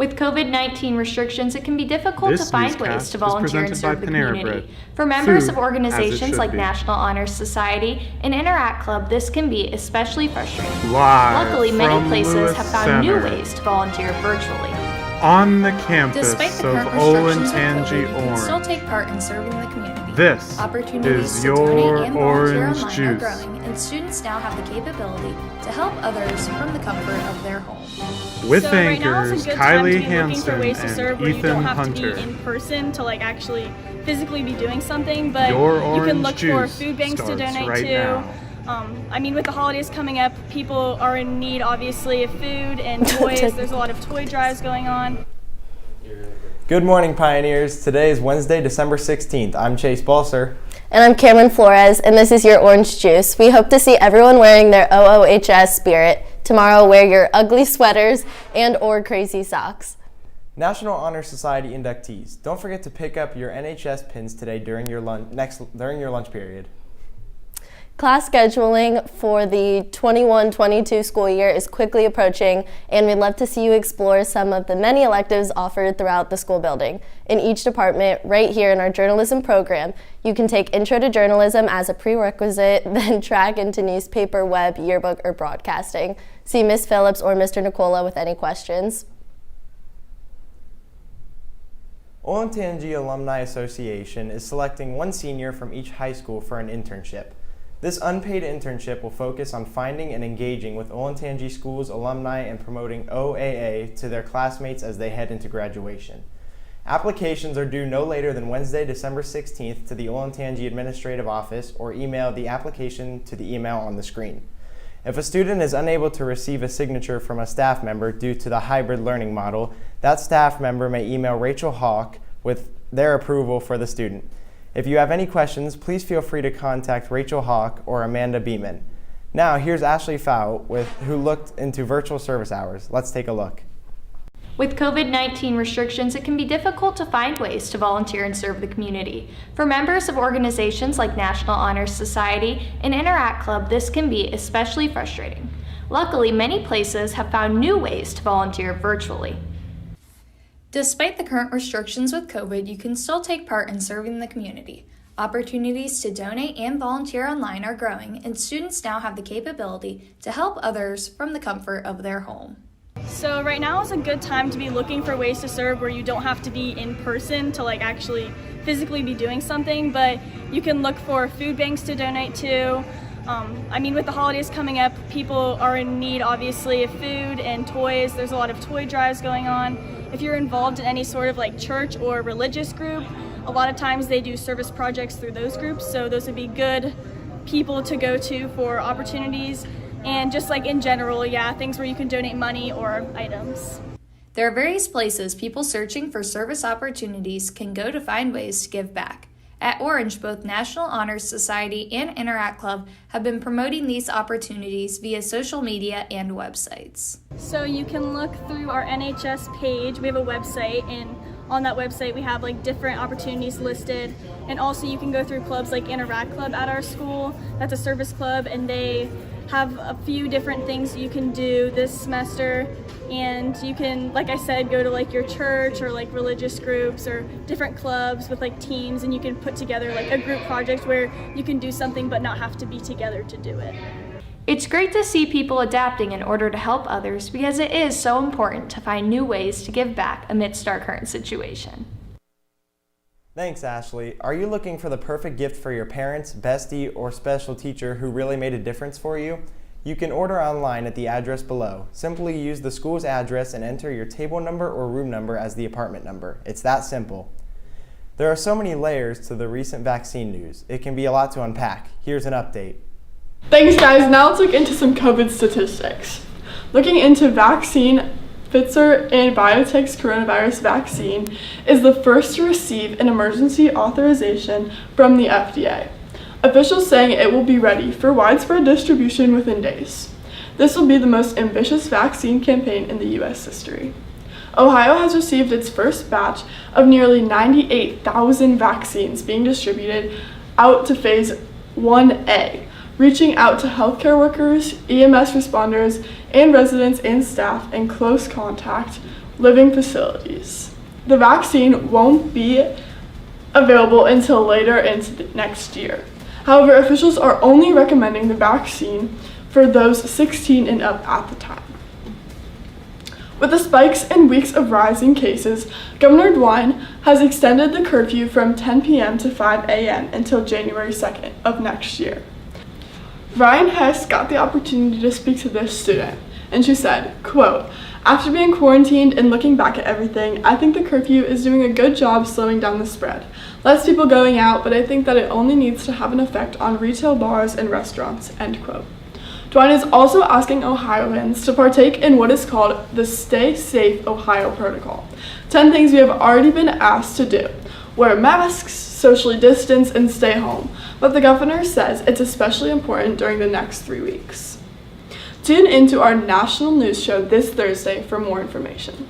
With COVID-19 restrictions, it can be difficult to find ways to volunteer and serve the community. For members of organizations like National Honor Society and Interact Club, this can be especially frustrating. Luckily, many places have found new ways to volunteer virtually. On the campus Despite the of current restrictions with Olentangy COVID, you can still Orange, take part in serving the community. this Opportunities is to donate your and volunteer orange online are juice. growing, and students now have the capability to help others from the comfort of their home. With So right now is anchors a good time Kylie to be looking for Hansen ways to serve and where you don't Ethan have to be Hunter. in person to actually physically be doing something, but Your you can orange look for juice food banks to starts donate right to. now. With the holidays coming up, people are in need obviously of food and toys. There's a lot of toy drives going on. Good morning, Pioneers. Today is Wednesday, December 16th. I'm Chase Balser. And I'm Cameron Flores, and this is your orange juice. We hope to see everyone wearing their OOHS spirit. Tomorrow, wear your ugly sweaters and or crazy socks. National Honor Society inductees, don't forget to pick up your NHS pins today during your lunch period. Class scheduling for the 21-22 school year is quickly approaching, and we'd love to see you explore some of the many electives offered throughout the school building. In each department, right here in our journalism program, you can take Intro to Journalism as a prerequisite, then track into newspaper, web, yearbook, or broadcasting. See Ms. Phillips or Mr. Nicola with any questions. Olentangy Alumni Association is selecting one senior from each high school for an internship. This unpaid internship will focus on finding and engaging with Olentangy School's alumni and promoting OAA to their classmates as they head into graduation. Applications are due no later than Wednesday, December 16th to the Olentangy Administrative Office, or email the application to the email on the screen. If a student is unable to receive a signature from a staff member due to the hybrid learning model, that staff member may email Rachel Hawk with their approval for the student. If you have any questions, please feel free to contact Rachel Hawk or Amanda Beeman. Now, here's Ashley Fow, who looked into virtual service hours. Let's take a look. With COVID-19 restrictions, it can be difficult to find ways to volunteer and serve the community. For members of organizations like National Honor Society and Interact Club, this can be especially frustrating. Luckily, many places have found new ways to volunteer virtually. Despite the current restrictions with COVID, you can still take part in serving the community. Opportunities to donate and volunteer online are growing, and students now have the capability to help others from the comfort of their home. So right now is a good time to be looking for ways to serve where you don't have to be in person to actually physically be doing something, but you can look for food banks to donate to. With the holidays coming up, people are in need obviously of food and toys. There's a lot of toy drives going on. If you're involved in any sort of church or religious group, a lot of times they do service projects through those groups, so those would be good people to go to for opportunities. And just in general, things where you can donate money or items. There are various places people searching for service opportunities can go to find ways to give back. At Orange, both National Honor Society and Interact Club have been promoting these opportunities via social media and websites. So you can look through our NHS page. We have a website, and on that website we have different opportunities listed. And also you can go through clubs like Interact Club at our school. That's a service club, and they have a few different things you can do this semester, and you can, like I said, go to your church or religious groups or different clubs with teams, and you can put together a group project where you can do something but not have to be together to do it. It's great to see people adapting in order to help others, because it is so important to find new ways to give back amidst our current situation. Thanks, Ashley. Are you looking for the perfect gift for your parents, bestie, or special teacher who really made a difference for you? You can order online at the address below. Simply use the school's address and enter your table number or room number as the apartment number. It's that simple. There are so many layers to the recent vaccine news. It can be a lot to unpack. Here's an update. Thanks, guys. Now let's look into some COVID statistics. Looking into vaccine, Pfizer and BioNTech's coronavirus vaccine is the first to receive an emergency authorization from the FDA. Officials saying it will be ready for widespread distribution within days. This will be the most ambitious vaccine campaign in the U.S. history. Ohio has received its first batch of nearly 98,000 vaccines being distributed out to phase 1A, reaching out to healthcare workers, EMS responders, and residents and staff in close contact living facilities. The vaccine won't be available until later into next year. However, officials are only recommending the vaccine for those 16 and up at the time. With the spikes and weeks of rising cases, Governor DeWine has extended the curfew from 10 p.m. to 5 a.m. until January 2nd of next year. Ryan Hess got the opportunity to speak to this student, and she said, quote, "After being quarantined and looking back at everything, I think the curfew is doing a good job slowing down the spread. Less people going out, but I think that it only needs to have an effect on retail bars and restaurants," end quote. DeWine is also asking Ohioans to partake in what is called the Stay Safe Ohio Protocol. 10 things we have already been asked to do: wear masks, socially distance, and stay home. But the governor says it's especially important during the next 3 weeks. Tune into our national news show this Thursday for more information.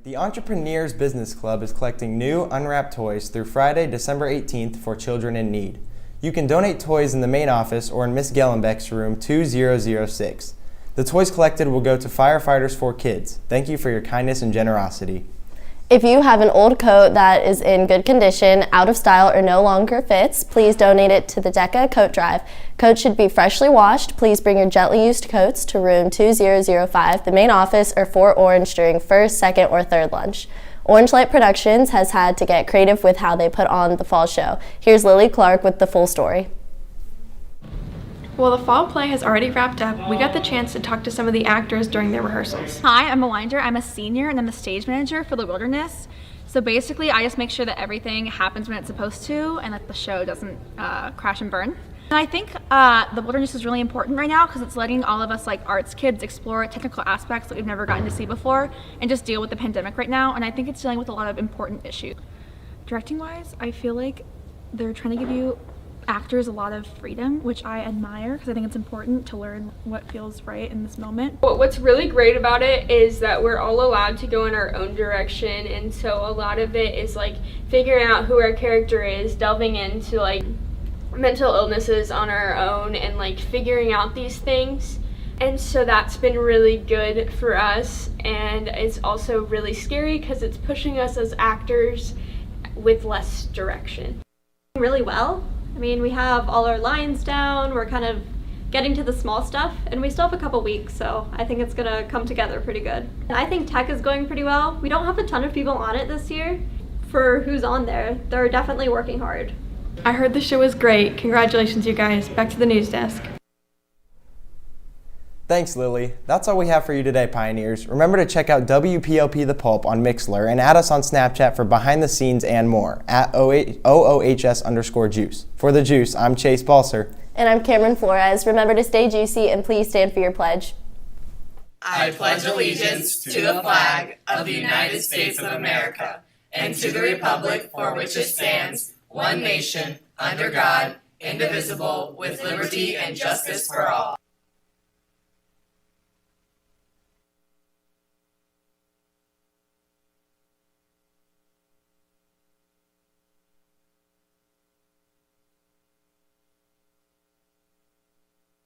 The Entrepreneurs Business Club is collecting new unwrapped toys through Friday, December 18th for children in need. You can donate toys in the main office or in Miss Gellenbeck's room 2006. The toys collected will go to Firefighters for Kids. Thank you for your kindness and generosity. If you have an old coat that is in good condition, out of style, or no longer fits, please donate it to the DECA Coat Drive. Coats should be freshly washed. Please bring your gently used coats to room 2005, the main office, or 4 Orange during first, second, or third lunch. Orange Light Productions has had to get creative with how they put on the fall show. Here's Lily Clark with the full story. Well, the fall play has already wrapped up. We got the chance to talk to some of the actors during their rehearsals. Hi, I'm Melinder. I'm a senior and I'm the stage manager for The Wilderness. So basically, I just make sure that everything happens when it's supposed to and that the show doesn't crash and burn. And I think The Wilderness is really important right now because it's letting all of us like arts kids explore technical aspects that we've never gotten to see before and just deal with the pandemic right now. And I think it's dealing with a lot of important issues. Directing wise, I feel like they're trying to give you actors a lot of freedom, which I admire because I think it's important to learn what feels right in this moment. What's really great about it is that we're all allowed to go in our own direction, and so a lot of it is like figuring out who our character is, delving into like mental illnesses on our own and like figuring out these things. And so that's been really good for us, and it's also really scary because it's pushing us as actors with less direction. Really well. I mean, we have all our lines down, we're kind of getting to the small stuff, and we still have a couple weeks, so I think it's gonna come together pretty good. I think tech is going pretty well. We don't have a ton of people on it this year. For who's on there, they're definitely working hard. I heard the show was great. Congratulations, you guys. Back to the news desk. Thanks, Lily. That's all we have for you today, Pioneers. Remember to check out WPLP The Pulp on Mixlr and add us on Snapchat for behind the scenes and more at OOHS_juice. For The Juice, I'm Chase Balser. And I'm Cameron Flores. Remember to stay juicy and please stand for your pledge. I pledge allegiance to the flag of the United States of America and to the republic for which it stands, one nation, under God, indivisible, with liberty and justice for all.